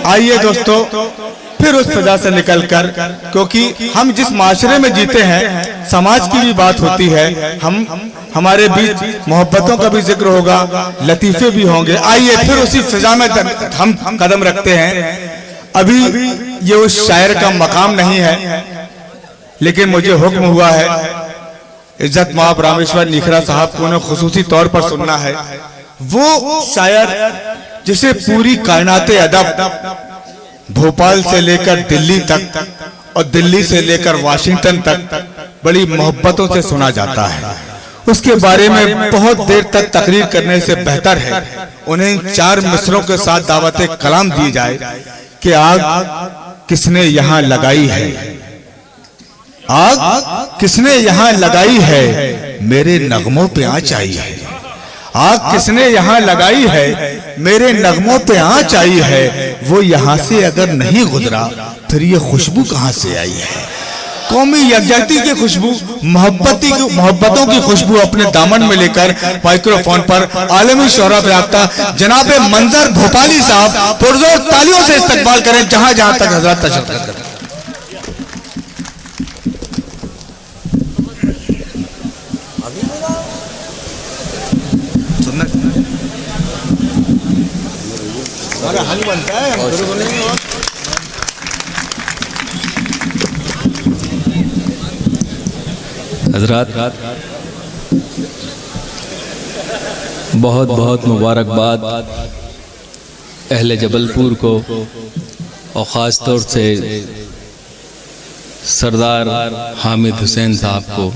आइए दोस्तों फिर उस सजा से निकलकर, क्योंकि हम जिस माशरे में जीते हैं समाज की भी बात होती है, हमारे बीच मोहब्बतों का भी जिक्र होगा, लतीफे भी होंगे। आइए फिर उसी फिजा में हम कदम रखते हैं। अभी ये उस शायर का मकाम नहीं है, लेकिन मुझे हुक्म हुआ है इज्जत माब रामेश्वर निखरा साहब को ने खुसूसी तौर पर सुनना है। वो शायर जिसे पूरी कायनाते अदब भोपाल से लेकर दिल्ली तक और दिल्ली से लेकर वाशिंगटन तक बड़ी मोहब्बतों से सुना जाता है, उसके बारे में बहुत देर तक तकरीर करने से बेहतर है उन्हें 4 मिसरों के साथ दावत कलाम दी जाए कि आग किसने यहाँ लगाई है, आग किसने यहाँ लगाई है, मेरे नगमों पे आँच आई है। आग किसने यहाँ लगाई है, मेरे नगमों पे आँच आई है। वो यहाँ से अगर नहीं गुजरा फिर ये खुशबू कहाँ से आई है। कौमी यकजहती की खुशबू, मोहब्बतों की खुशबू अपने दामन में लेकर माइक्रोफोन पर आलमी शोहरत याफ्ता जनाब मंजर भोपाली साहब पुरजोर तालियों से इस्तकबाल करें जहां जहां तक हजरत तशरीफ करें। हल बनता है हजरात, बहुत बहुत मुबारकबाद अहले जबलपुर को और ख़ास तौर से सरदार हामिद हुसैन साहब को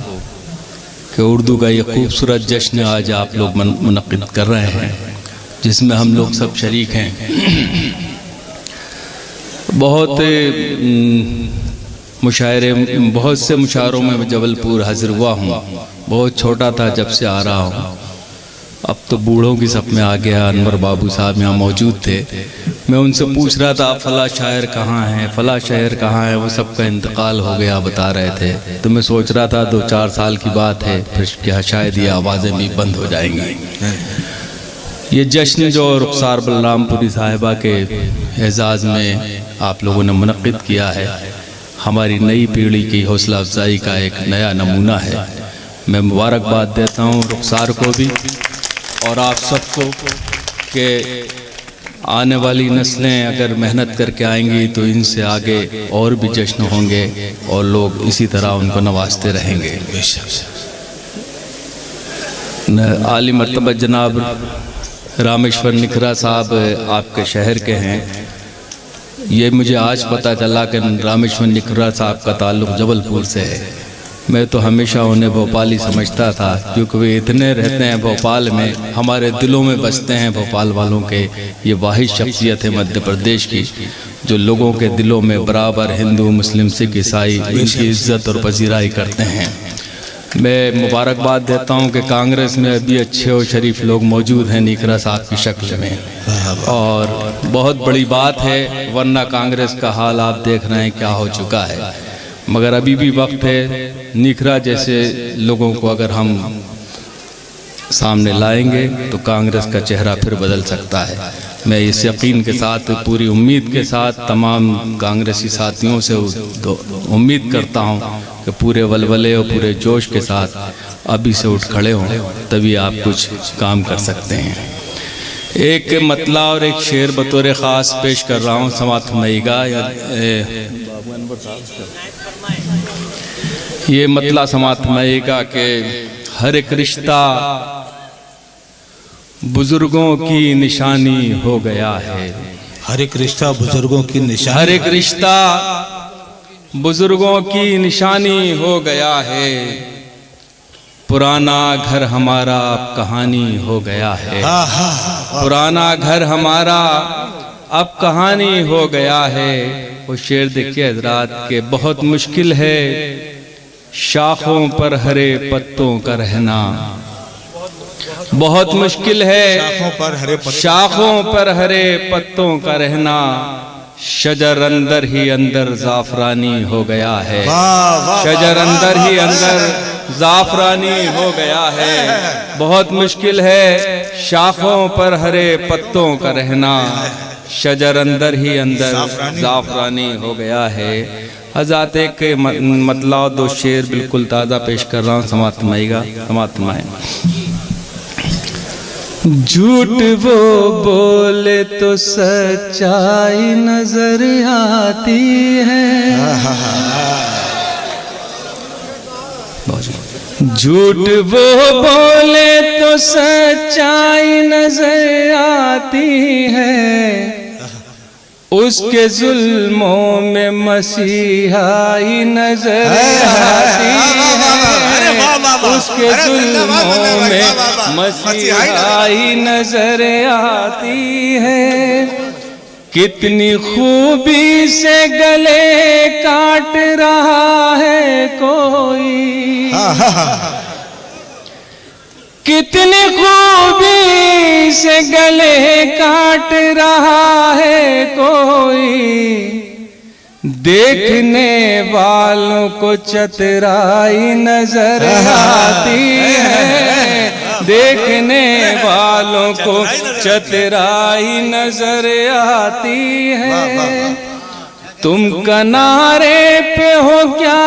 कि उर्दू का ये खूबसूरत जश्न आज आप लोग मुनक़िद कर रहे हैं, जिसमें हम लोग सब शरीक हैं। बहुत से मुशायरों में जबलपुर हाजिर हुआ हूँ। बहुत छोटा था जब से आ रहा हूँ, अब तो बूढ़ों की सब में आ गया। अनवर बाबू साहब यहाँ मौजूद थे, मैं उनसे पूछ रहा था फला शायर कहाँ है, फला शायर कहाँ है, वो सबका इंतकाल हो गया बता रहे थे। तो मैं सोच रहा था 2-4 साल की बात है, फिर क्या शायद ये आवाज़ें भी बंद हो जाएंगी। ये जश्न जो रुखसार बलरामपुरी साहिबा के एजाज़ में आप लोगों ने मुनक़्क़िद किया है, हमारी नई पीढ़ी की हौसला अफजाई का एक नया नमूना है। मैं मुबारकबाद देता हूँ रुखसार को भी और आप सबको कि आने वाली नस्लें अगर मेहनत करके आएंगी तो इनसे आगे और भी जश्न होंगे और लोग इसी तरह उनको नवाजते रहेंगे। आली मर्तबा जनाब रामेश्वर निखरा साहब आपके शहर के हैं। ये मुझे आज पता चला कि रामेश्वर निखरा साहब का ताल्लुक़ जबलपुर से है। मैं तो हमेशा उन्हें भोपाली समझता था, क्योंकि वे इतने रहते हैं भोपाल में, हमारे दिलों में बसते हैं भोपाल वालों के। ये वाहिद शख्सियत है मध्य प्रदेश की जो लोगों के दिलों में बराबर हिंदू मुस्लिम सिख ईसाई इनकी इज़्ज़त और पजीराई करते हैं। मैं मुबारकबाद देता हूं कि कांग्रेस में अभी अच्छे और शरीफ लोग मौजूद हैं निखरा साहब की शक्ल में, और बहुत बड़ी बात है, वरना कांग्रेस का हाल आप देख रहे हैं क्या हो चुका है। मगर अभी भी वक्त है, निखरा जैसे लोगों को अगर हम सामने लाएंगे तो कांग्रेस का चेहरा फिर बदल सकता है। मैं इस यकीन के साथ, पूरी उम्मीद के साथ तमाम कांग्रेसी साथियों से उम्मीद करता हूं कि पूरे वलवले और पूरे जोश के साथ अभी से उठ खड़े हों, तभी आप कुछ काम कर सकते हैं। एक मतला और एक शेर बतौर ख़ास पेश कर रहा हूँ, समात फरमाइएगा। ये मतला समात फरमाइएगा कि हर एक रिश्ता बुजुर्गों की निशानी हो गया है। हर एक रिश्ता बुजुर्गों की निशानी, हर एक रिश्ता बुजुर्गों की निशानी हो गया है। पुराना घर हमारा अब कहानी हो गया है। पुराना घर हमारा अब कहानी हो गया है। वो शेर देखिए हजरात के, बहुत मुश्किल है शाखों पर हरे पत्तों का रहना, बहुत मुश्किल है शाखों पर हरे पत्तों का रहना। शजर अंदर ही अंदर जाफरानी हो गया है। शजर अंदर ही अंदर जाफरानी हो गया है। बहुत मुश्किल है शाखों पर हरे पत्तों का रहना। शजर अंदर ही अंदर ज़ाफ़रानी हो गया है। हज़रत एक मतलब दो शेर बिल्कुल ताज़ा पेश कर रहा हूँ, समाअत फरमाइएगा, समाअत फरमाएं। झूठ वो बोले तो सच्चाई नजर आती है, झूठ वो बोले तो सच्चाई नजर आती है, उसके जुल्मों में मसीहाई नजर आती है, उसके जुल्मों में मसीहाई नजर आती है। कितनी खूबी से गले काट रहा है कोई, कितनी खूबी से गले काट रहा है कोई, देखने वालों को चतुराई नजर आती है, देखने वालों को चतुराई नजर आती है। तुम किनारे पे हो क्या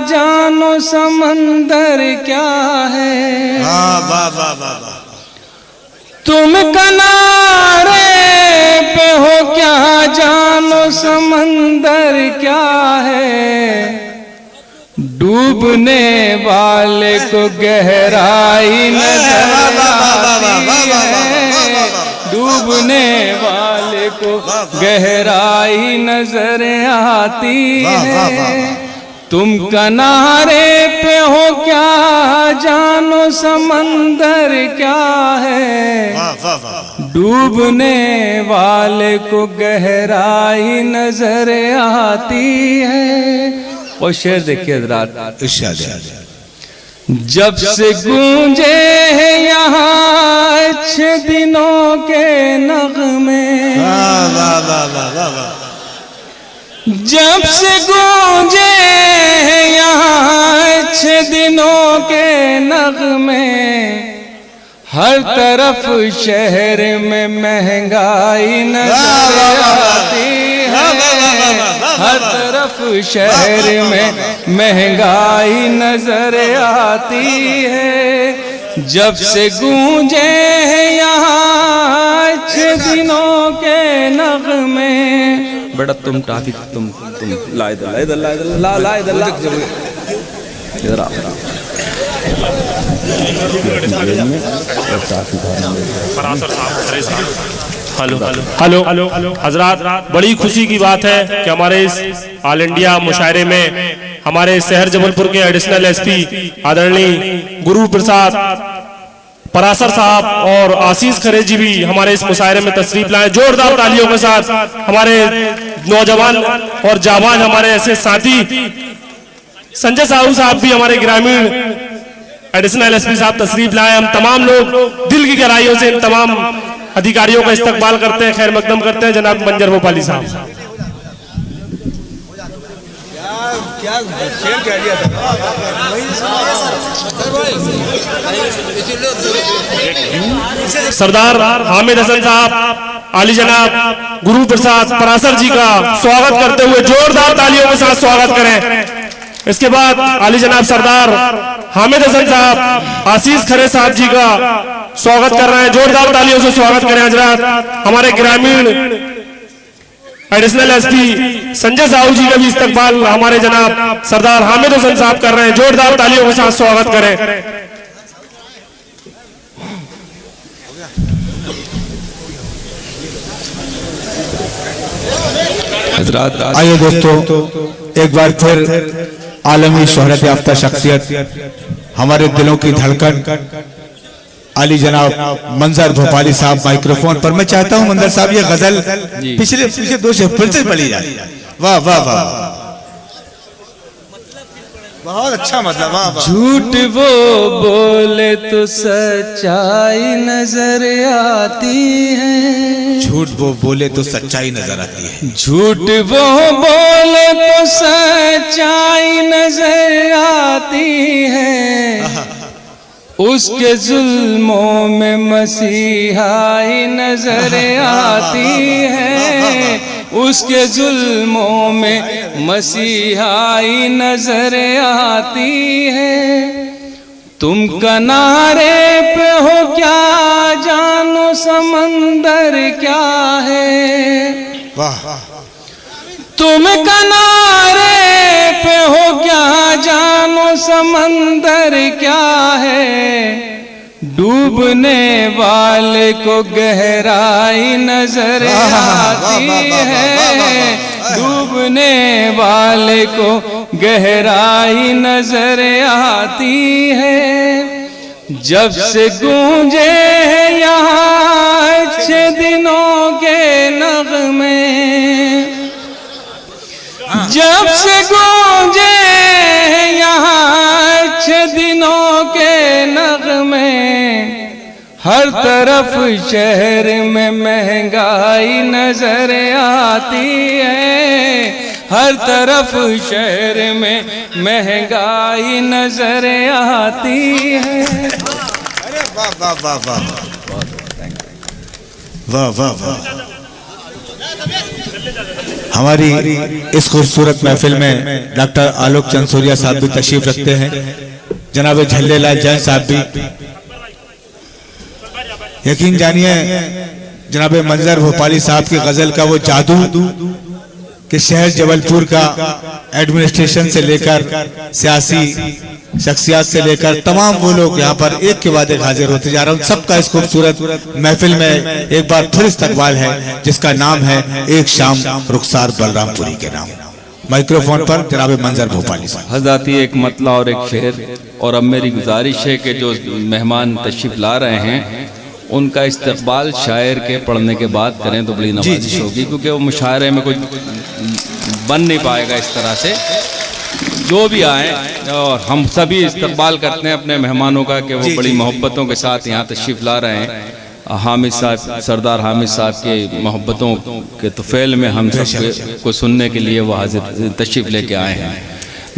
जानो समंदर क्या है, तुम किनारे पे हो क्या जानो समंदर क्या है, डूबने वाले को गहराई नजर आती है, डूबने वाले को गहराई नजर आती है। तुम किनारे पे हो क्या जानो समंदर क्या है, डूबने वाले को गहराई नजर आती है। और शेर देखिए हज़रात, जब से गूंजे हैं यहाँ अच्छे दिनों के नगमे, जब से गूंजे हैं यहाँ अच्छे दिनों के नगमे, हर तरफ शहर में महंगाई नजर आती है, हर तरफ शहर में महंगाई नजर आती है। जब से गूंजे हैं यहाँ अच्छे दिनों के नगमे, बड़ा तुम टाफी तुम लाए इधर आओ। हेलो हजरात, बड़ी खुशी की बात है कि हमारे इस ऑल इंडिया मुशायरे में हमारे शहर जबलपुर के एडिशनल एसपी आदरणीय गुरु प्रसाद परासर साहब और आशीष खरे जी भी हमारे इस मुशायरे में तशरीफ लाए। जोरदार तालियों के साथ हमारे नौजवान और जाबाज हमारे ऐसे साथी संजय साहू साहब भी हमारे ग्रामीण एडिशनल एसपी साहब तशरीफ लाए। हम तमाम लोग दिल की गहराइयों से इन तमाम अधिकारियों का इस्तकबाल करते हैं, खैर मकदम करते हैं जनाब मंजर भोपाली साहब। सरदार हामिद हसन साहब आली जनाब गुरु प्रसाद परासर जी का स्वागत करते हुए जोरदार तालियों के साथ स्वागत करें। इसके बाद आली जनाब सरदार हामिद हसन साहब आशीष खरे साहब जी का स्वागत कर रहे हैं, जोरदार तालियों से स्वागत करें हजरात। हमारे ग्रामीण एडिशनल एसपी संजय साहू जी का भी इस्तकबाल हमारे जनाब सरदार हामिद हसन साहब कर रहे हैं, जोरदार तालियों के साथ स्वागत करें। आइए दोस्तों, एक बार फिर आलमी शोहरत याफ्ता शख्सियत, हमारे दिलों की धड़कन आली जनाब मंजर भोपाली साहब माइक्रोफोन पर। मैं चाहता हूं मंजर साहब ये गजल पिछले दो से फिर से पढ़ी जाए। वाह वाह वाह, बहुत अच्छा मतलब। वाह वाह। झूठ वो बोले तो सच्चाई नजर आती है, झूठ वो बोले तो सच्चाई नजर आती है, झूठ वो बोले तो सच्चाई नजर आती है, उसके जुल्मों में मसीहाई नजर आती है, उसके जुल्मों में मसीहाई नजर आती है। तुम किनारे पे हो क्या जानो समंदर क्या है, तुम किनारे पे हो क्या जानो समंदर क्या है। डूबने वाले को गहराई नजर आती है, डूबने वाले को गहराई नजर आती है। जब से गूंजे यहाँ अच्छे दिनों के नगमे, जब से गूंजे यहाँ अच्छे दिनों के नगमे, हर तरफ शहर में महंगाई नजर आती है, हर तरफ शहर में महंगाई नजर आती है। अरे वाह वाह वाह वाह वाह वाह वाह। हमारी इस खूबसूरत महफिल में डॉक्टर आलोक चंद सूर्या साहब भी तशरीफ रखते हैं, जनाब झल्लेलाल जैन साहब भी। यकीन जानिए जनाब मंजर भोपाली साहब की गजल का वो जादू कि शहर जबलपुर का एडमिनिस्ट्रेशन से लेकर सियासी शख्सियत से लेकर तमाम वो लोग यहाँ पर एक के बाद एक हाजिर होते जा रहे हैं। सबका इस खूबसूरत महफिल में एक बार फिर इस्तकबाल है, जिसका नाम है एक शाम रुखसार बलरामपुरी के नाम। माइक्रोफोन पर जनाब मंजर भोपाली साहब। हज़राती एक मतला और एक शेर, और अब मेरी गुजारिश है कि जो मेहमान तशरीफ ला रहे हैं उनका इस्तकबाल शायर के पढ़ने के बाद करें तो बड़ी नवाजिश होगी, क्योंकि वो मुशायरे में कुछ बन नहीं पाएगा इस तरह से। जो भी आए, और हम सभी इस्तकबाल करते हैं अपने मेहमानों का कि वो बड़ी मोहब्बतों के साथ यहाँ तशरीफ़ ला रहे हैं। हामिद साहब, सरदार हामिद साहब के मोहब्बतों के तुफैल में हम सब को सुनने के लिए वो हाजिर तशरीफ़ लेके आए हैं।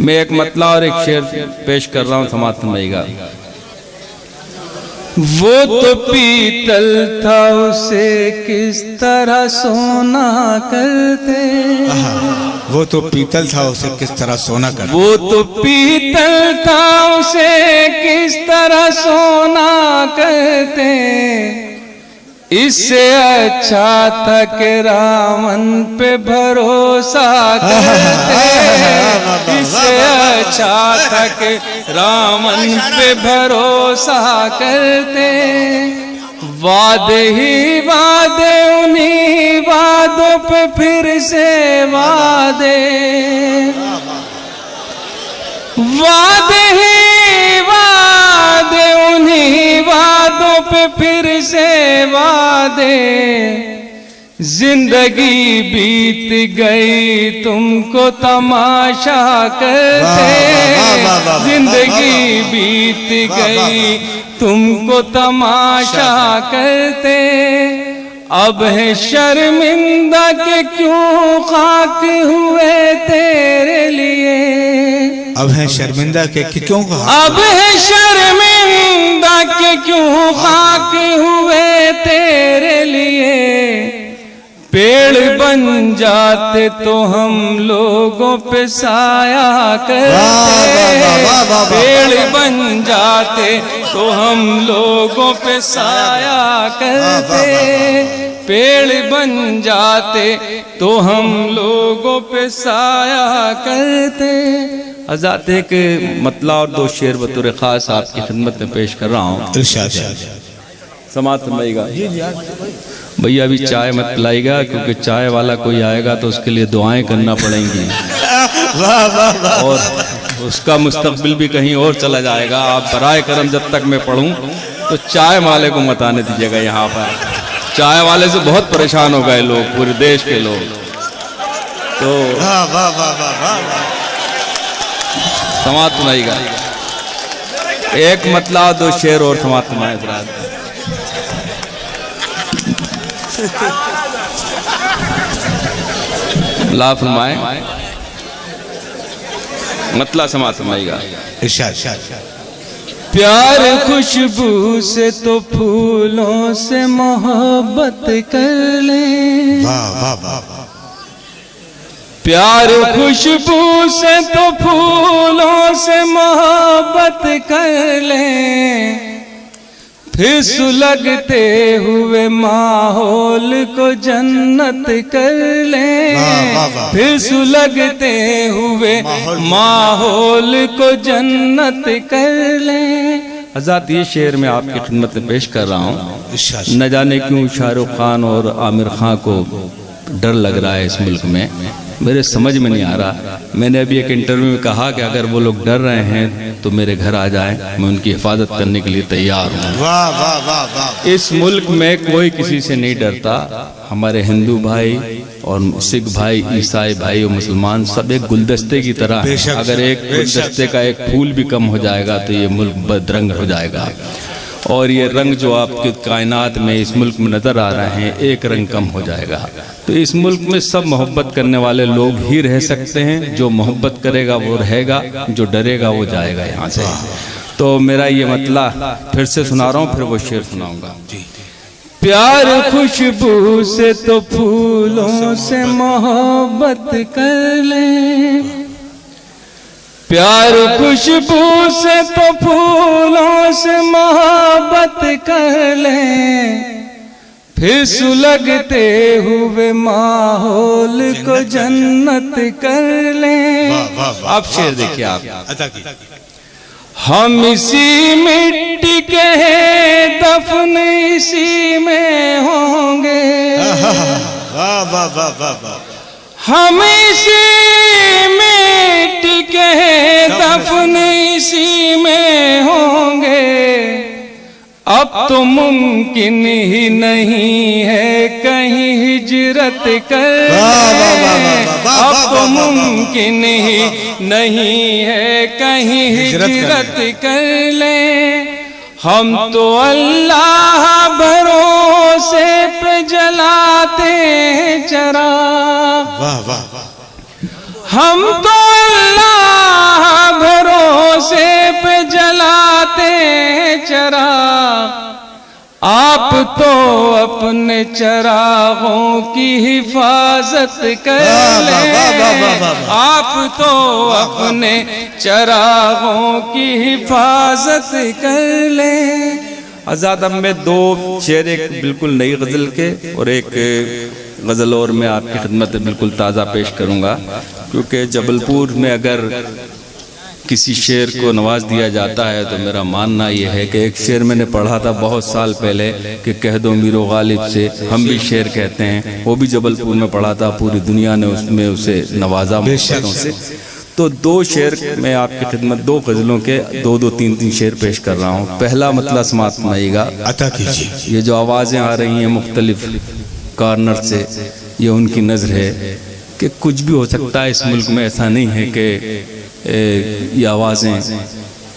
मैं एक मतला और एक शेर पेश कर रहा हूँ, समाअत फरमाइएगा। वो तो पीतल था उसे किस तरह सोना करते, वो तो पीतल था उसे किस तरह सोना करते, वो तो पीतल था उसे किस तरह सोना करते। इससे अच्छा था कि रावण पे भरोसा करते, इससे अच्छा था कि रावण पे भरोसा करते। वादे ही वादे उन्हीं वादों पे फिर से वादे, वादे ही वादे उन्हीं वादों पे फिर से वादे। जिंदगी बीत गई तुमको तमाशा करते, जिंदगी बीत गई तुमको तमाशा करते। अब है शर्मिंदा के क्यों खाक हुए तेरे लिए, अब है शर्मिंदा के क्यों, अब है शर्मिंदा के क्यों खाक हुए तेरे लिए। पेड़ बन जाते तो हम लोगों पे साया करते, पेड़ बन जाते तो हम लोगों पे साया करते, पेड़ बन जाते तो हम लोगों पे साया करते। आजाद एक मतला और दो शेर बतौर खास आपकी खिदमत में पेश कर रहा हूँ। समाअत फरमाइएगा। भैया अभी चाय मत पिलाइएगा, क्योंकि चाय वाला कोई आएगा तो उसके लिए दुआएं करना पड़ेंगी और उसका मुस्तकबिल भी कहीं और चला जाएगा। आप बराए करम जब तक मैं पढ़ूं तो चाय वाले को मत आने दीजिएगा यहाँ पर। चाय वाले से बहुत परेशान हो गए लोग, पूरे देश के लोग। तो समाअत सुनाइएगा। एक मतला दो शेर और समाअत सुनाए। ला फरमाए मतला समाअत फरमाइएगा। प्यार खुशबू से तो फूलों से मोहब्बत कर ले। वाह वाह वाह। प्यार खुशबू से तो फूलों से मोहब्बत कर ले, फिर सुलगते हुए माहौल को जन्नत कर ले। फिर सुलगते हुए माहौल को जन्नत कर ले। आजाद ये शेर मैं आपकी खिदमत में पेश कर रहा हूँ। न जाने क्यों शाहरुख खान और आमिर खान को डर लग रहा है इस मुल्क में, मेरे समझ में नहीं आ रहा। मैंने अभी एक इंटरव्यू में कहा कि अगर वो लोग डर रहे हैं तो मेरे घर आ जाएं, मैं उनकी हिफाजत करने के लिए तैयार हूँ। वाह वाह वाह वाह। इस मुल्क में कोई किसी से नहीं डरता। हमारे हिंदू भाई और सिख भाई, ईसाई भाई और मुसलमान सब एक गुलदस्ते की तरह हैं। अगर एक गुलदस्ते का एक फूल भी कम हो जाएगा तो ये मुल्क बदरंग हो जाएगा। और ये रंग जो आपके कायनात में इस मुल्क में नज़र आ रहे हैं, एक रंग कम हो जाएगा। तो इस मुल्क में सब मोहब्बत करने वाले लोग ही रह सकते हैं। जो मोहब्बत करेगा वो रहेगा, जो डरेगा वो जाएगा यहाँ से। तो मेरा ये मतला फिर से सुना रहा हूँ, फिर वो शेर सुनाऊंगा। प्यार खुशबू से तो फूलों से मोहब्बत कर ले। प्यार खुशबू से तो फूलों से मोहब्बत कर ले, फिर सुलगते हुए माहौल को जन्नत कर ले। आप शेर देखिए आप। हम इसी मिट्टी के हैं, दफन इसी में होंगे। वाह वाह वाह वाह वाह। हम इसी मिट्टी के हैं, दफन इसी में होंगे। अब तो मुमकिन ही नहीं है कहीं हिजरत कर। अब तो मुमकिन ही नहीं है कहीं हिजरत कर ले। हम तो अल्लाह भरोसे पे जलाते हैं चराग। वाह वाह। हम तो अल्लाह भरोसे पे जलाते हैं चराग। आप तो अपने चरागों की हिफाजत कर ले। आप तो अपने चरागों की हिफाजत कर ले। आज़ाद अब मैं दो शेर, एक बिल्कुल नई गज़ल के और एक गज़ल और मैं आपकी खिदमत में बिल्कुल ताज़ा पेश करूँगा। क्योंकि जबलपुर में अगर किसी शेर को नवाज दिया जाता है तो मेरा मानना ये है कि एक शेर मैंने पढ़ा था बहुत साल पहले कि कह दो मीरो गालिब से हम भी शेर कहते हैं, वो भी जबलपुर में पढ़ा था। पूरी दुनिया ने उसमें उसे नवाजा मोहब्बतों से। तो दो शेर मैं आपकी खिदमत, दो गज़लों के दो दो तीन तीन शेर पेश कर रहा हूँ। पहला मतलब समात सुनाइएगा। अता कीजिए। ये जो आवाज़ें आ रही हैं मुख्तलिफ कॉर्नर से, ये उनकी नज़र है कि कुछ भी हो सकता है इस मुल्क में। ऐसा नहीं है कि ये आवाज़ें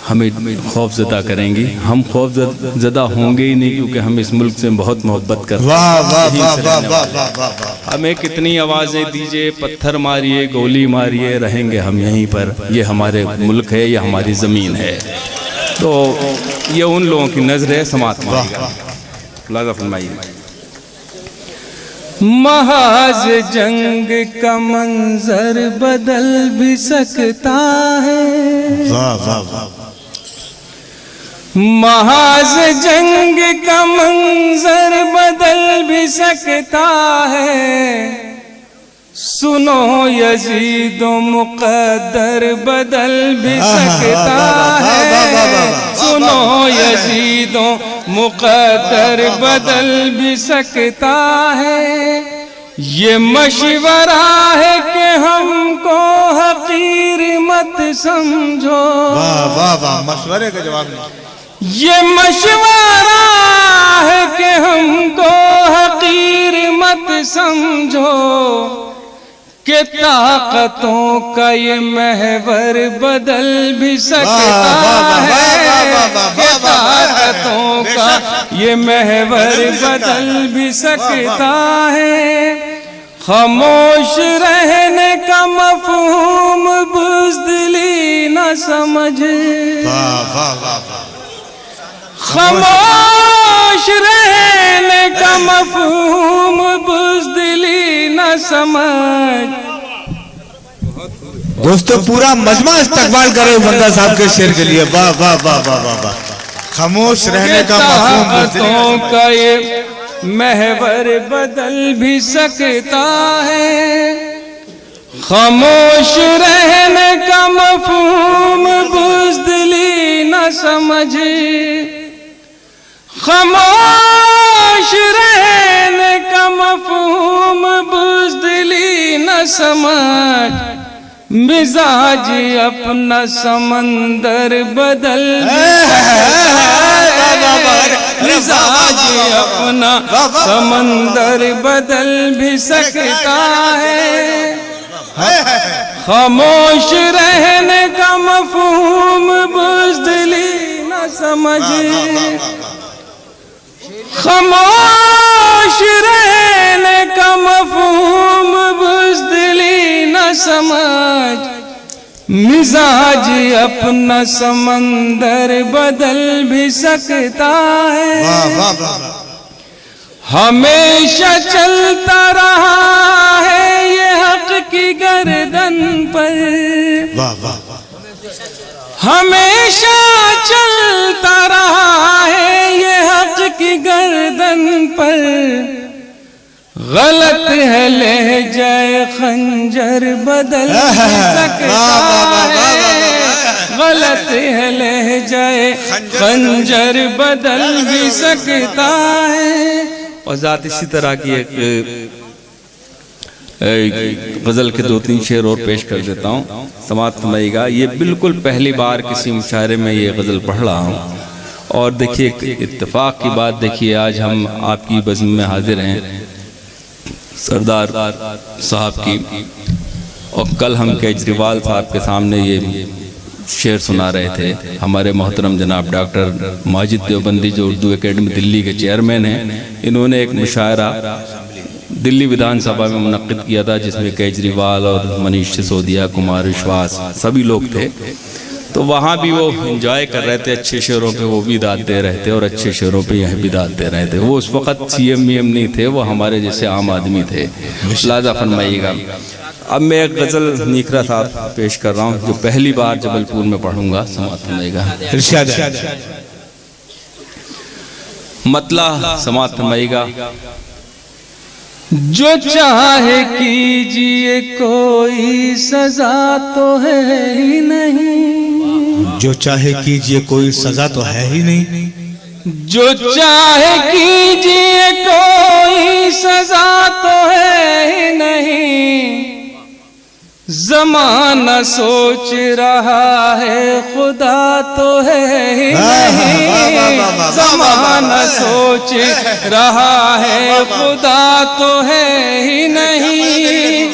हमें खौफज़दा करेंगी। हम खौफज़दा होंगे ही नहीं, क्योंकि हम इस मुल्क से बहुत मोहब्बत करते हैं। हमें कितनी आवाज़ें दीजिए, पत्थर मारिए, गोली मारिए, रहेंगे हम यहीं पर। ये हमारे मुल्क है, ये हमारी ज़मीन है। तो ये उन लोगों की नज़र है। समात लाज़ा फरमाइए। महाज जंग का मंजर बदल भी सकता है। वाह वाह वाह। महाज जंग का मंजर बदल भी सकता है। सुनो यजीदो मुक़द्दर बदल भी सकता है। सुनो यजीदो मुक़द्दर बदल भी सकता है। ये मशवरा है कि हमको हकीर मत समझो। वाह वाह वाह। मशवरे का जवाब। ये मशवरा है कि हमको हकीर मत समझो, कि ताकतों का ये महवर बदल भी सकता है। कि ताकतों का ये महवर बदल भी सकता है। खामोश रहने का मफहूम बुज़दिली न समझ। खामोश रहने का मफहूम बुज़दिली न समझ। दोस्तों पूरा मजमा इस्तकबाल करे बंदा साहब के शेर के लिए। वाह वाह वाह वाह वाह वाह। खामोश रहने का मफहूम ताकतों का ये महवर बदल भी सकता है। खामोश रहने का मफहूम बुज़दिली न समझे। खामोश रहने का मफहूम बुज़दिली न समझ। मिजाज अपना समंदर बदल मिजाज अपना समंदर बदल भी सकता है। खामोश रहने का मफहूम बुज़दिली न समझे। खामोश रहने का मफहूम बुज़दिली न समझ। मिजाज अपना समंदर बदल भी सकता है। हमेशा चलता रहा है ये हक की गर्दन पर। हमेशा चलता रहा है ये हक की गर्दन पर। गलत है लहज़े खंजर बदल सकता है। गलत है लहज़े खंजर बदल भी सकता है। और ज़ात इसी तरह की एक गज़ल के 2-3 शेर और पेश कर देता हूँ, समाअत फरमाइएगा। ये बिल्कुल पहली बार किसी मुशायरे में ये गज़ल पढ़ रहा हूँ। और देखिए इत्तेफाक की बात, देखिए आज हम आपकी बज़्म में हाजिर हैं सरदार साहब की, और कल हम केजरीवाल साहब के सामने ये शेर सुना रहे थे। हमारे मोहतरम जनाब डॉक्टर माजिद देवबंदी जो उर्दू एकेडमी दिल्ली के चेयरमैन हैं, इन्होंने एक मुशायरा दिल्ली विधानसभा में मुनक्किद किया था जिसमें केजरीवाल और मनीष सिसोदिया, कुमार विश्वास सभी लोग थे। तो वहाँ भी वो एंजॉय कर रहे थे, अच्छे शेरों पे वो भी दाद दे रहे थे और अच्छे शेरों पे यह भी दाद दे रहे थे। वो उस वक़्त CM नहीं थे, वो हमारे जैसे आम आदमी थे। लाजा फरमाइएगा। अब मैं एक गज़ल निखरा साहब पेश कर रहा हूँ जो पहली बार जबलपुर में पढ़ूंगा, समाअत फरमाइएगा। मतला समाअत फरमाइएगा। जो चाहे कीजिए कोई सजा तो है ही नहीं। जो चाहे कीजिए कोई सजा तो है ही नहीं। जो चाहे कीजिए कोई सजा तो है ही नहीं। ज़माना सोच रहा है खुदा तो है ही नहीं। ज़माना सोच रहा है खुदा तो है ही नहीं।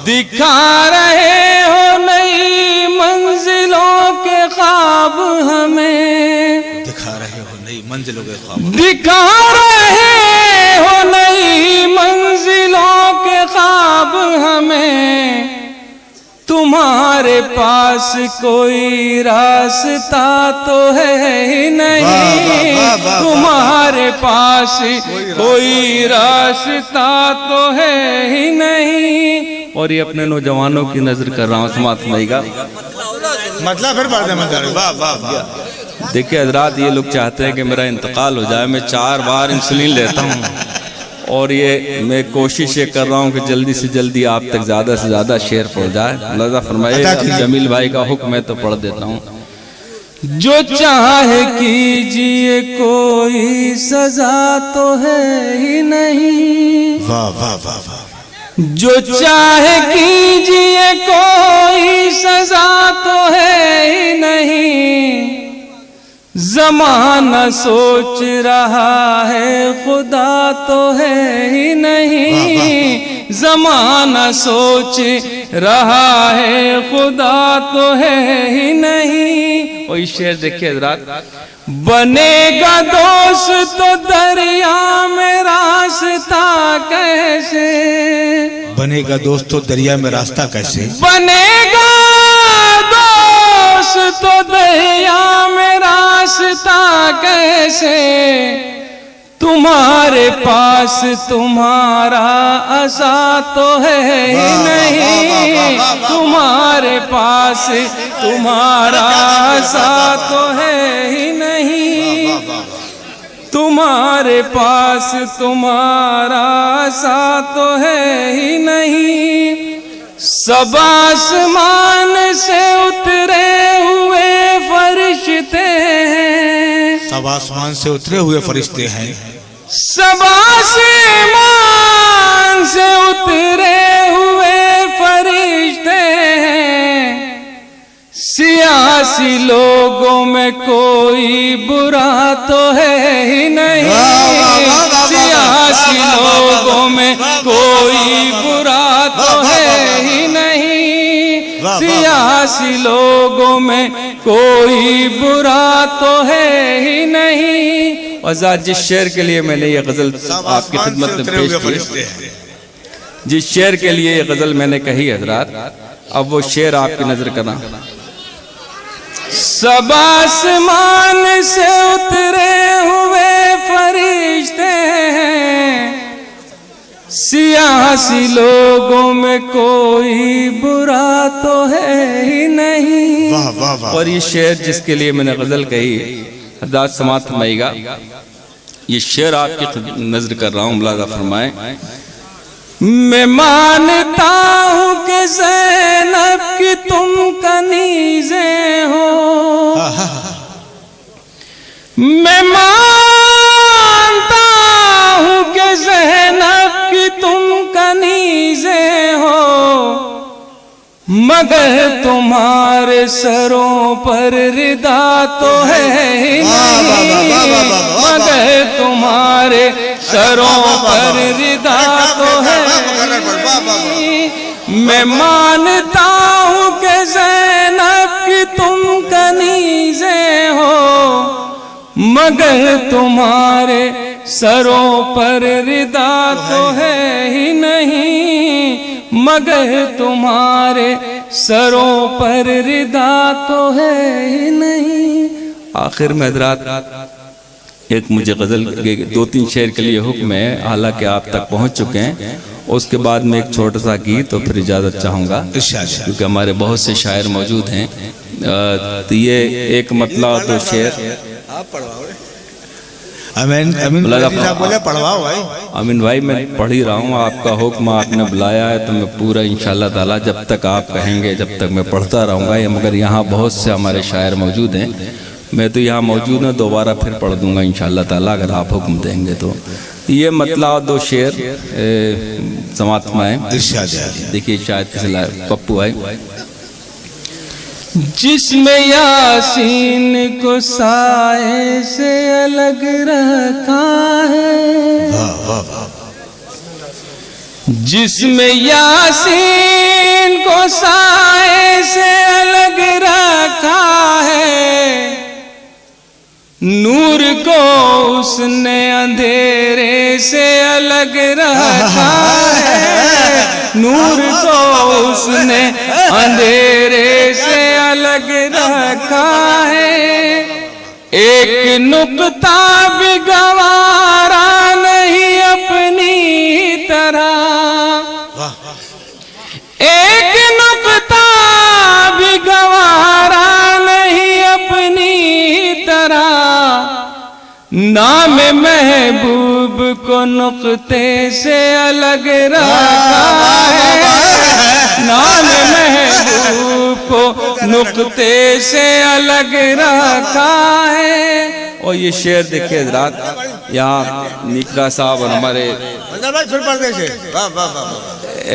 दिखा रहे हो नई मंजिलों के ख्वाब हमें। दिखा रहे हो नई मंजिलों के ख्वाब। दिखा रहे हो नई मंजिलों के ख्वाब हमें। तुम्हारे पास कोई रास्ता तो है ही नहीं। तुम्हारे पास कोई रास्ता तो है ही नहीं। और ये अपने नौजवानों की नज़र कर रहा हूँ, समाअत फरमाइएगा। मतलब फिर वाह वाह वाह। देखिए हजरात, ये लोग चाहते हैं कि मेरा इंतकाल हो जाए। मैं 4 बार इंसुलिन लेता हूँ और ये मैं कोशिश ये कर रहा हूँ कि जल्दी से जल्दी आप तक ज़्यादा से ज़्यादा शेर पहुँच जाए। लज़ा फरमाइए। जमील भाई का हुक्म है तो पढ़ देता हूँ। जो चाहे कीजिए कोई सजा तो है ही नहीं। वाह वाह वाह वाह। जो चाहे कीजिए कोई सजा तो है ही नहीं। ज़माना सोच रहा है खुदा तो है ही नहीं। ज़माना सोच रहा है खुदा तो है ही नहीं। और इस शेर देखिए हजरात। बनेगा दोस्त तो दरिया में रास्ता कैसे। बनेगा दोस्त तो दरिया में रास्ता कैसे। बनेगा दोस्त तो दरिया में रास्ता रास्ता कैसे, तुम्हारे पास तुम्हारा आशा तो है ही नहीं, तुम्हारे पास तुम्हारा आशा तो है ही नहीं, तुम्हारे पास तुम्हारा आशा तो है ही नहीं। सब आसमान से उतरे हुए फरिश्ते हैं, सब आसमान से उतरे हुए फरिश्ते हैं, सब आसमान से उतरे हुए फरिश्ते हैं। सियासी लोगों में कोई बुरा तो है ही नहीं, सियासी लोगों में कोई बुरा तो है ही नहीं, सियासी लोगों में कोई बुरा तो है ही नहीं। आजाद, जिस शेर के लिए मैंने ये गजल आपकी खिदमत में पेश की, जिस शेर के लिए ये गजल मैंने कही हजरात, अब वो शेर आपकी नजर करना। सब आसमान से उतरे हुए फरिश्ते हैं, सियासी लोगों में कोई बुरा तो है ही नहीं। वाह वाह वाह। और ये शेर जिसके लिए मैंने गजल कही, हज़रत समाअत फरमाइएगा, ये शेर आपकी नजर कर रहा हूँ, मुलाज़ा फरमाएं। मैं मानता हूँ कि ज़ैनब की तुम कनीज़े हो, मैं मानता हूँ कि ज़ैनब की तुम कनीज़े हो, मगर तुम्हारे सरों पर रिदा तो है ही नहीं, मगर तुम्हारे सरों पर रिदा तो है नहीं। मैं मानता हूँ कि ज़ैनब की तुम कनीज़े हो, मगर तुम्हारे सरों पर रिदा तो है ही नहीं, मगर तुम्हारे सरों पर रिदा तो है ही नहीं। आखिर में हज़रात एक मुझे गज़ल के 2-3 शेर के लिए हुक्म है, हालांकि आप तक पहुंच चुके हैं। उसके बाद में एक छोटा सा गीत तो फिर इजाज़त चाहूँगा, क्योंकि हमारे बहुत से शायर मौजूद हैं। तो ये एक मतलब 2 शेर आप पढ़वाओ। अमीन बोले पढ़वाओ भाई। अमीन भाई, मैं पढ़ ही रहा हूँ, आपका हुक्म, आपने बुलाया है तो मैं पूरा इंशाअल्लाह ताला जब तक आप कहेंगे जब तक मैं पढ़ता रहूँगा। मगर यहाँ बहुत से हमारे शायर मौजूद हैं, मैं तो यहाँ मौजूद हूँ, दोबारा फिर पढ़ दूंगा इंशाअल्लाह ताला अगर आप हुक्म देंगे तो। ये मतलब 2 शेर समाअत में देखिए, शायद किसी पप्पू भाई। जिसमें यासीन को साए से अलग रखा है, जिसमें यासीन को साए से अलग रखा है, नूर को उसने अंधेरे से अलग रखा है, नूर को उसने अंधेरे से अलग रखा है। एक नुक्ता भी गवारा नहीं अपनी तरह, एक नुक्ता भी गवारा नहीं अपनी तरह, नाम महबूब को नुक्ते से अलग रखा है, नाम महबूब को नुक्ते से अलग रखा है। और ये शेर देखिए हज़रात, यहाँ निकरा साहब और हमारे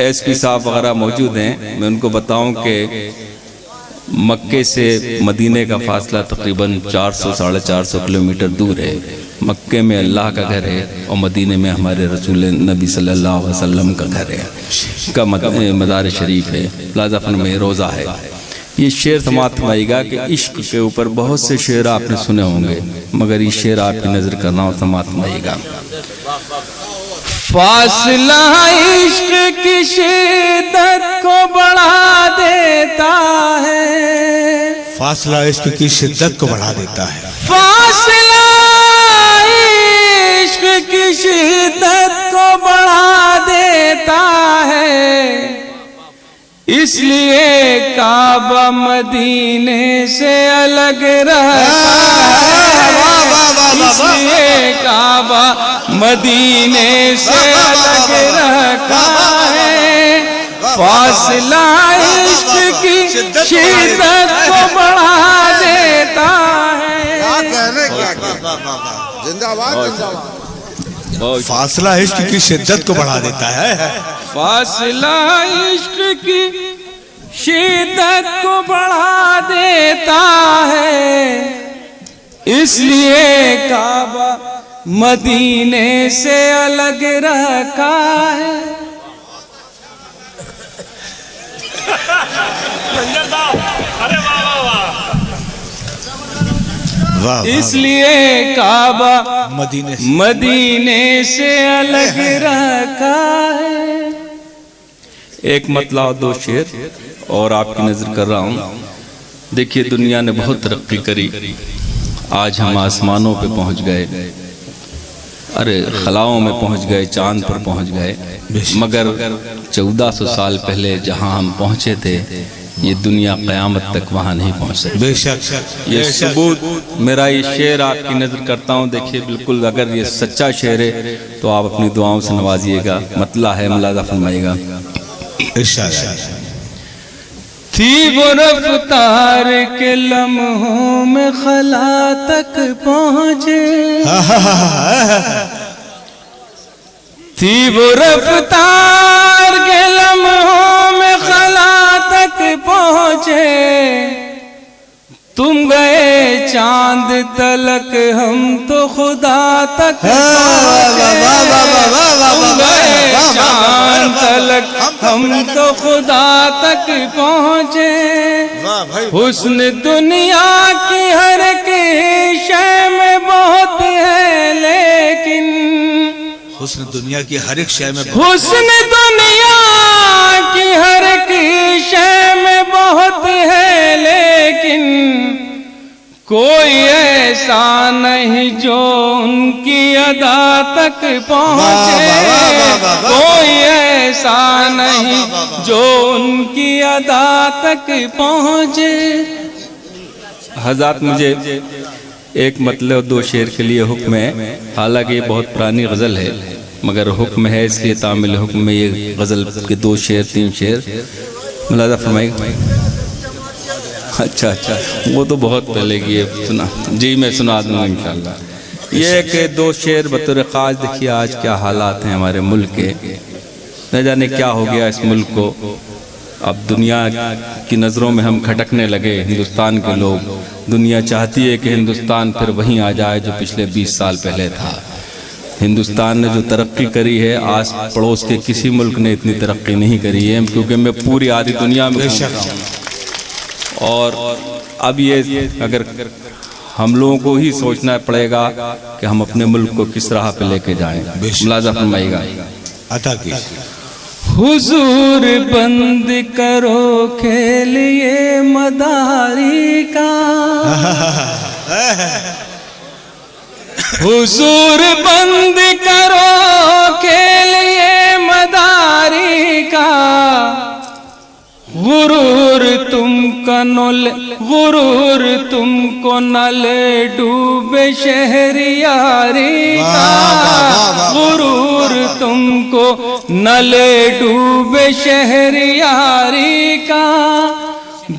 SP साहब वगैरह मौजूद हैं। मैं उनको बताऊं कि मक्के से मदीने का फासला तकरीबन 400-450 किलोमीटर दूर है। मक्के में अल्लाह का घर है और मदीने में हमारे रसूल नबी सल्लल्लाहु अलैहि वसल्लम का घर है, का मज़ार शरीफ है, प्लाजा फन में रोज़ा है। ये शेर समाअत फरमाइएगा कि इश्क के ऊपर बहुत से शेर आपने सुने होंगे, मगर ये शेर आपकी नज़र करना और समाअत फरमाइएगा। फासला इश्क की शिद्दत को बढ़ा देता है, फासला इश्क की शिद्दत को बढ़ा देता है, फासला इश्क की शिद्दत को बढ़ा देता है। इसलिए काबा मदीने से अलग रहता है, इसलिए काबा मदीने से अलग रहता है। फासला इश्क की शिद्दत को बढ़ा देता है। फासला इश्क की शिद्दत को बढ़ा देता है, फासला इश्क की शिद्दत को बढ़ा देता है। इसलिए काबा मदीने से अलग रखा है। इसलिए काबा मदीने से अलग रखा है। एक मतला और दो शेर और आपकी नजर कर रहा हूँ। देखिए, दुनिया ने बहुत तरक्की करी, आज हम आसमानों पे पहुँच गए, अरे खलाओं में पहुँच गए, चांद पर पहुँच गए, मगर 1400 साल पहले जहाँ हम पहुँचे थे, ये दुनिया क़यामत तक वहाँ नहीं पहुँच सकती। बेशक ये सबूत मेरा ये शेर आपकी नजर करता हूँ। देखिए, बिल्कुल अगर ये सच्चा शेर है तो आप अपनी दुआओं से नवाजिएगा। मतला है, मुलाजा फरमाइएगा। थी वो रफ्तार के लम्हों में खला तक पहुँचे, थी वो रफ्तार के लम्हों में खला तक पहुँचे। तुम गए चांद तलक, हम तो खुदा तक पहुँचे। तुम गए चांद तलक, हम तो खुदा तक पहुँचे। हुस्न दुनिया की हर एक शय में बहुत है, लेकिन हुस्न दुनिया की हर एक शय में, हुस्न दुनिया की हर एक शय में बहुत है, लेकिन कोई ऐसा नहीं जो उनकी अदा तक पहुँचे। कोई ऐसा नहीं जो उनकी अदा तक पहुँचे। हज़रत, मुझे एक मतलब दो शेर के लिए हुक्म है। हालांकि ये बहुत पुरानी गज़ल है, मगर हुक्म है, इसलिए तामिल हुक्म में ये गज़ल के 2 शेर 3 शेर मुलाजा फरमाइएगा। अच्छा, वो तो बहुत पहले की है, सुना जी, मैं सुना दूँगा इंशाअल्लाह। ये एक 2 शेर बतौर ख़ास। देखिए, आज क्या हालात हैं हमारे मुल्क के, न जाने क्या हो गया इस मुल्क को। अब दुनिया की नज़रों में हम खटकने लगे, हिंदुस्तान के लोग। दुनिया चाहती है कि हिंदुस्तान फिर वहीं आ जाए जो पिछले 20 साल पहले था। हिंदुस्तान ने जो तरक्की करी है, आस पड़ोस के किसी मुल्क ने इतनी तरक्की नहीं करी है, क्योंकि मैं पूरी आधी दुनिया में घूम रहा हूँ। और अब ये अगर हम लोगों को ही सोचना पड़ेगा कि हम अपने मुल्क को किस राह पे लेके जाएं। मुलाजा फरमाइएगा। अता की हुजूर बंद करो खेल ये मदारी का, हुजूर बंद करो खेल ये मदारी का। गुरूर तुमको नल डूबे शहरियारी का। गुरूर तुमको नल डूबे शहरियारी का।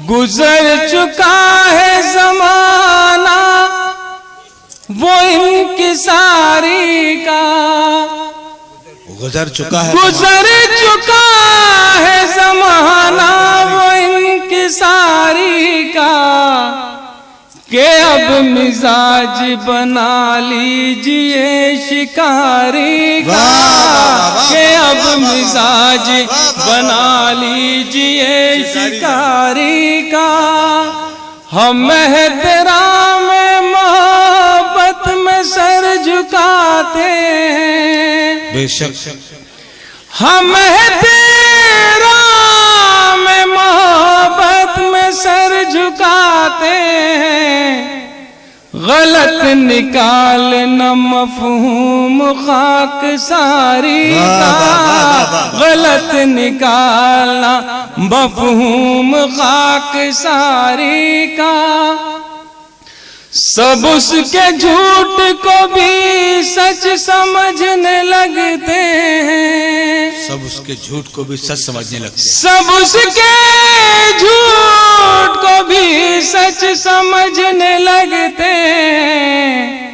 गुजर चुका है जमाना वो इनकिसारी का। गुजर चुका है जमाना वो इनकिसारी का। के अब मिजाज बना लीजिए शिकारी का। के अब मिजाज बना लीजिए शिकारी का। हम एहतराम मोहब्बत में सर झुकाते हैं। बेशक हम है तेरा में मोहब्बत में सर झुकाते हैं, गलत निकाल न मफहूम खाक सारी का, गलत निकालना मफहूम खाक सारी का। सब उसके झूठ को भी सच समझने लगते हैं, सब उसके झूठ को भी सच समझने लगते हैं। सब उसके झूठ को भी सच समझने लगते हैं।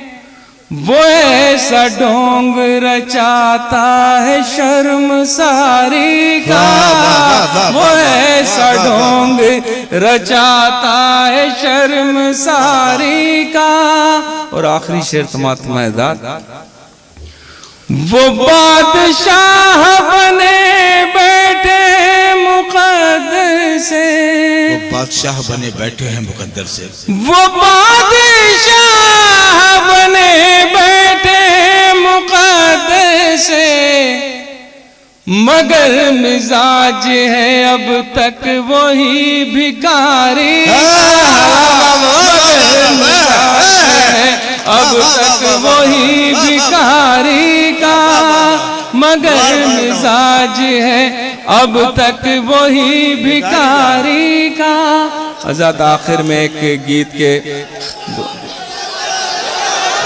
वो ऐसा ढोंग रचाता है शर्मसारी का, वो ऐसा ढोंग रचाता है शर्मसारी का। और आखिरी शेर तुम्हारा, वो बादशाह बने बैठे मुकद्दर से, वो बादशाह बने बैठे हैं मुकद्दर से, वो बादशाह बने बैठे मुकद्दर से, मगर मिजाज है अब तक वही भिखारी का, मगर मिजाज है अब तक वही भिखारी का, मगर मिजाज है अब तक वही भिखारी का। आजाद आखिर में एक गीत के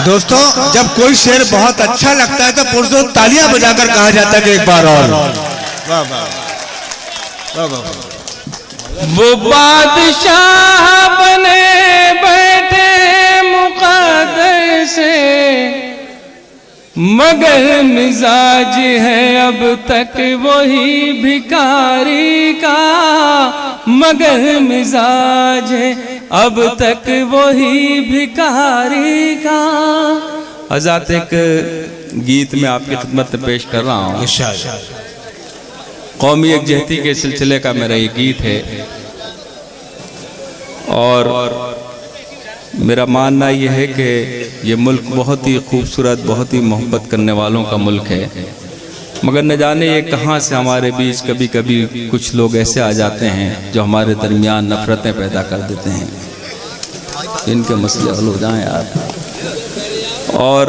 दोस्तों, जब कोई शेर बहुत अच्छा लगता है तो पुरजोर तालियां बजाकर कहा जाता है कि एक बार और। वाह वाह वाह वाह। वो बादशाह बने बैठे मुकद्दर से, मगर मिजाज है अब तक वही भिखारी का, मगर मिजाज है अब तक वही भिखारी का। हज़रत एक गीत में आपकी खिदमत में पेश कर रहा हूँ। कौमी यकजहती के सिलसिले का मेरा ये गीत है और मेरा मानना यह है कि ये मुल्क बहुत ही खूबसूरत, बहुत ही मोहब्बत करने वालों का मुल्क है, मगर न जाने ये कहाँ से हमारे बीच कभी कभी कुछ लोग ऐसे आ जाते हैं जो हमारे दरमियान नफरतें पैदा कर देते हैं। इनके मसले हल हो जाएं यार। और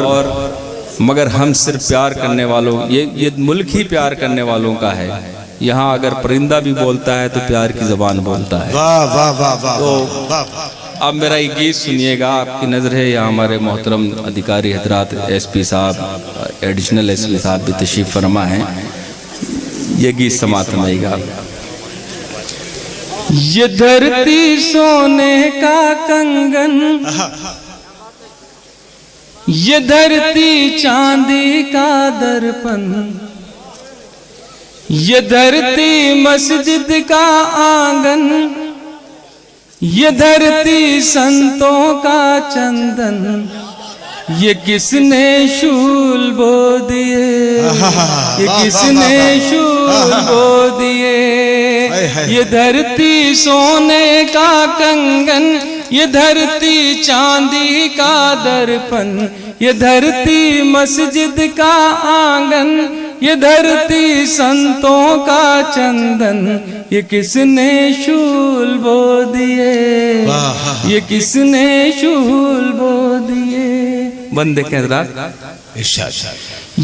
मगर हम सिर्फ प्यार करने वालों, ये मुल्क ही प्यार करने वालों का है। यहाँ अगर परिंदा भी बोलता है तो प्यार की ज़बान बोलता है। वाह वाह वाह वाह। तो अब मेरा ये गीत सुनिएगा, आपकी नज़र है यहाँ हमारे मोहतरम अधिकारी हजरात एसपी साहब, एडिशनल एसपी साहब भी तशरीफ़ फरमा हैं। ये गीत समाअत फरमाइएगा। ये धरती सोने का कंगन, ये धरती चांदी का दर्पण, ये धरती मस्जिद का आंगन, ये धरती संतों का चंदन, ये किसने शूल बो दिए, ये किसने शूल बो दिए। ये धरती सोने का कंगन, ये धरती चांदी का दर्पण, ये धरती मस्जिद का आंगन, ये धरती संतों का चंदन, ये किसने शूल बो दिए, ये किसने शूल बो दिए। बंदे के हज़रात,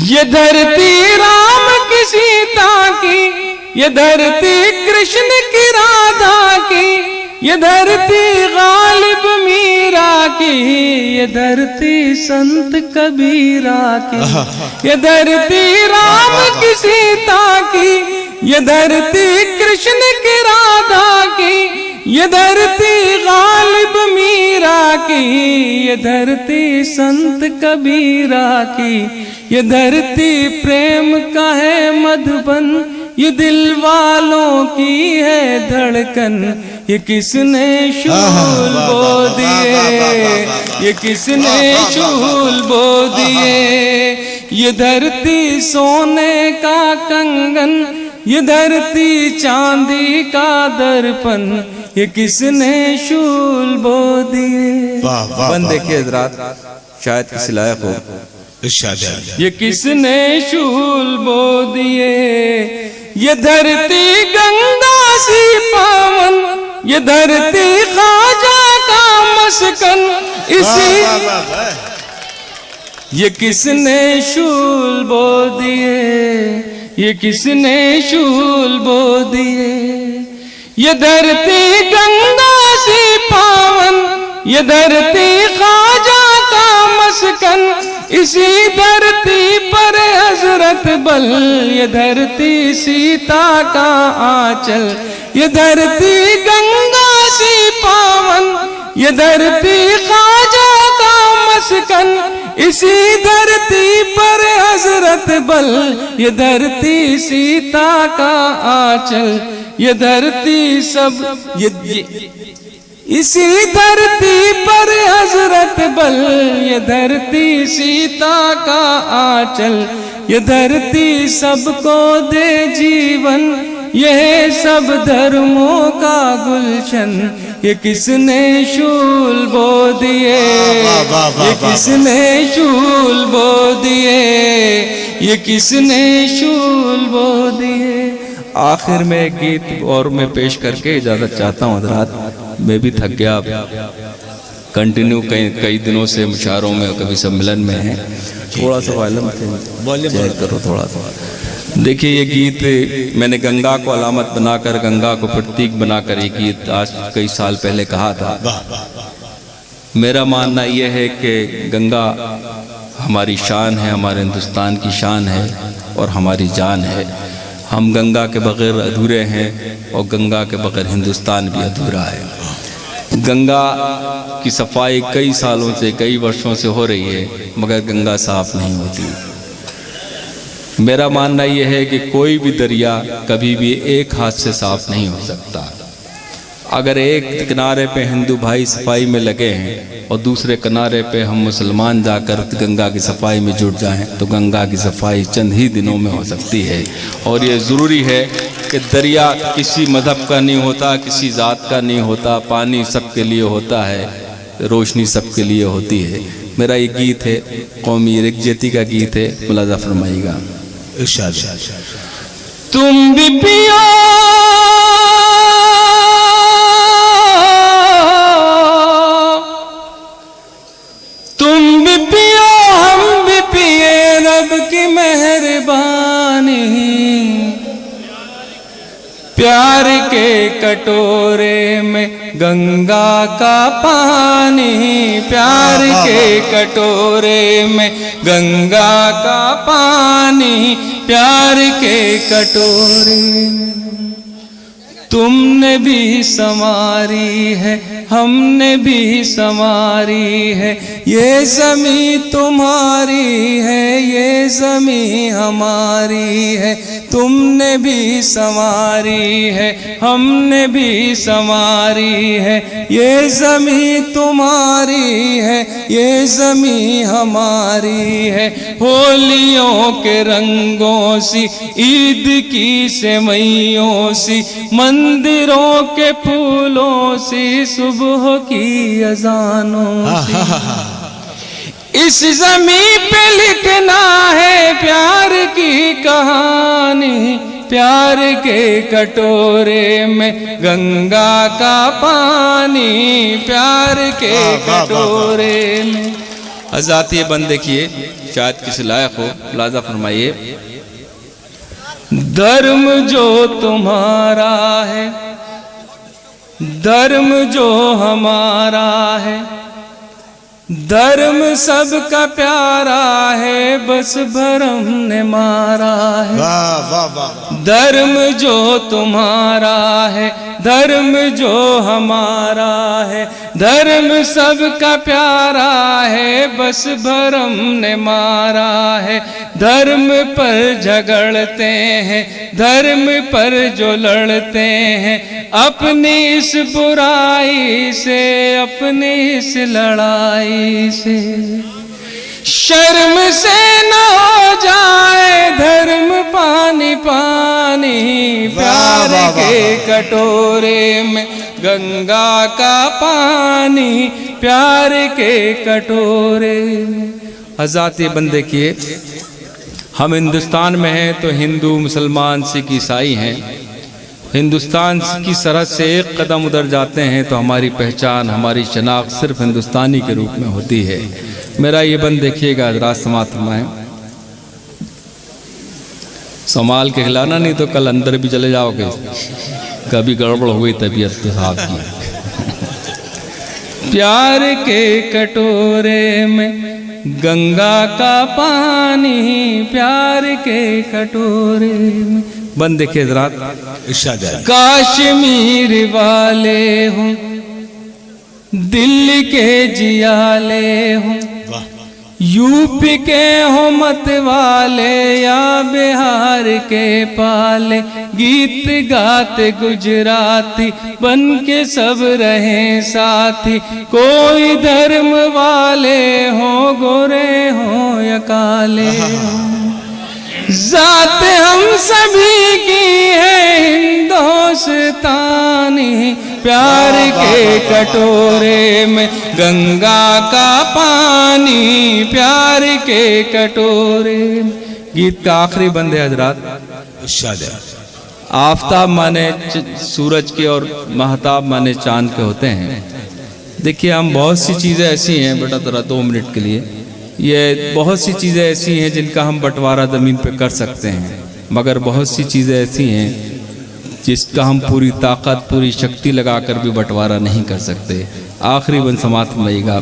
ये धरती राम की सीता की, ये धरती कृष्ण की राधा की, ये धरती गालिब मीरा की, ये धरती संत कबीरा की, ये धरती राम की सीता की, ये धरती कृष्ण की राधा की, ये धरती गालिब मीरा की, ये धरती संत कबीरा की, ये धरती प्रेम का है मधुबन, ये दिल वालों की है धड़कन, ये किसने शूल बो दिए, ये किसने शूल बो दिए। ये धरती सोने का कंगन, ये धरती चांदी का दर्पण, ये किसने शूल बो दिए। वाह वाह। बंदे के हज़रात, शायद किसी लायक हो इरशाद है। ये किसने शूल बो दिए, ये धरती गंगा सी पावन, ये धरती ख्वाजा का मस्कन, इसी ये किसने शूल बो दिए, ये किसने शूल बो दिए, ये धरती गंगा सी पावन, ये धरती ख्वाजा का मस्कन, इसी धरती पर हजरत बल, ये धरती सीता का आंचल, ये धरती गंगा सी पावन, ये धरती ख्वाजा का मस्कन, इसी धरती पर हजरत बल, ये धरती सीता का आंचल, ये धरती सब ये इसी धरती पर हजरत बल, ये धरती सीता का आंचल, ये धरती सबको दे जीवन, यह सब धर्मों का गुलशन, ये किसने शूल बो दिए, ये किसने शूल बो दिए, ये किसने शूल बो दिए। आखिर में एक गीत और मैं पेश करके इजाज़त चाहता हूँ हज़रात, मैं भी थक गया, कंटिन्यू कई दिनों से मुशायरों में कभी सम्मेलन में है, थोड़ा सा वायलम चेक करो थोड़ा सा। देखिए ये गीत मैंने गंगा को अलामत बनाकर, गंगा को प्रतीक बनाकर ये गीत आज कई साल पहले कहा था। मेरा मानना यह है कि गंगा हमारी शान है, हमारे हिंदुस्तान की शान है और हमारी जान है। हम गंगा के बग़ैर अधूरे हैं और गंगा के बग़ैर हिंदुस्तान भी अधूरा है। गंगा की सफाई कई सालों से, कई वर्षों से हो रही है, मगर गंगा साफ नहीं होती। मेरा मानना यह है कि कोई भी दरिया कभी भी एक हाथ से साफ नहीं हो सकता। अगर एक किनारे पे हिंदू भाई सफाई में लगे हैं और दूसरे किनारे पे हम मुसलमान जाकर गंगा की सफाई में जुट जाएं, तो गंगा की सफाई चंद ही दिनों में हो सकती है। और ये ज़रूरी है कि दरिया किसी मज़हब का नहीं होता, किसी ज़ात का नहीं होता, पानी सबके लिए होता है, रोशनी सबके लिए होती है। मेरा ये गीत है, कौमी यकजहती का गीत है, मुलाज़ा फरमाइएगा। तुम भी पियो की मेहरबानी, प्यार के कटोरे में गंगा का पानी, प्यार के कटोरे में गंगा का पानी, प्यार के कटोरे में तुमने भी संवारी है, हमने भी संवारी है, ये ज़मीं तुम्हारी है, ये ज़मीं हमारी है। तुमने भी संवारी है, हमने भी संवारी है, ये ज़मीं तुम्हारी है, ये ज़मीं हमारी है। होलियों के रंगों सी, ईद की सेवइयों सी, मंदिरों के फूलों सी, सुबह की अजानों सी, इस ज़मीं पे लिखना है प्यार की कहानी। प्यार के कटोरे में गंगा का पानी, प्यार के कटोरे में। हज़रात ये बंद देखिए, शायद किसी लायक हो, मुलाज़ा फरमाइए। धर्म जो तुम्हारा है, धर्म जो हमारा है, धर्म सबका प्यारा है, बस भरम ने मारा है। वाह वाह वाह। धर्म जो तुम्हारा है, धर्म जो हमारा है, धर्म सबका प्यारा है, बस भरम ने मारा है। धर्म पर झगड़ते हैं, धर्म पर जो लड़ते हैं, अपनी इस बुराई से, अपनी इस लड़ाई से, शर्म से न हो जाए धर्म पानी पानी। प्यार के कटोरे में गंगा का पानी, प्यार के कटोरे में। हज़रात ये बंद देखिए, हम हिंदुस्तान में हैं तो हिंदू, मुसलमान, सिख, ईसाई हैं। हिंदुस्तान की सरहद से एक कदम उधर जाते हैं तो हमारी पहचान, हमारी शनाख्त सिर्फ हिंदुस्तानी के रूप में होती है। मेरा ये बंद देखिएगा हज़रात, समात फरमाएं। संभाल के खिलाना, नहीं तो कल अंदर भी चले जाओगे, कभी गड़बड़ हो गई तबीयत साहब की। प्यार के कटोरे में गंगा का पानी, प्यार के कटोरे में। बंद देखिए हज़रात, कश्मीर वाले हूँ, दिल्ली के जियाले हूँ, यूपी के हो मत वाले या बिहार के पाले, गीत गाते गुजराती बन के सब रहे साथी। कोई धर्म वाले हो, गोरे हो या काले हो, जात हम सभी की है हिंदुस्तानी। प्यार के कटोरे में गंगा का पानी, प्यार के कटोरे में। गीत का आखिरी बंद है हजरात। आफताब माने सूरज के और महताब माने चांद के होते हैं। देखिए हम बहुत सी चीज़ें ऐसी हैं बेटा, जरा 2 मिनट के लिए, ये बहुत सी चीज़ें ऐसी हैं जिनका हम बंटवारा ज़मीन पे कर सकते हैं, मगर बहुत सी चीज़ें ऐसी हैं जिसका हम पूरी ताकत, पूरी शक्ति लगाकर भी बंटवारा नहीं कर सकते। आखिरी बंद समाप्त मईगा।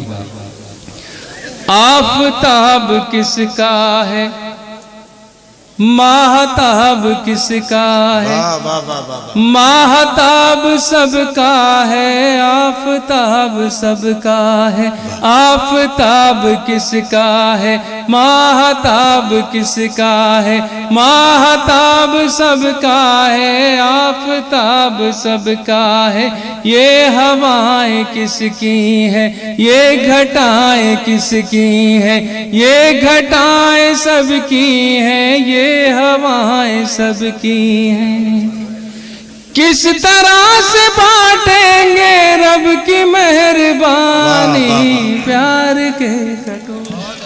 आफताब किसका है, महताब किसका है, महताब सबका है, आफताब सबका है। आफताब किसका है, महताब किसका है, महताब सबका है, आफताब सबका है। ये हवाएं किसकी हैं, ये घटाएं किसकी हैं, ये घटाएं सबकी हैं, ये हवाएं सबकी हैं। किस तरह से बांटेंगे रब की मेहरबानी, प्यार के कटोरे।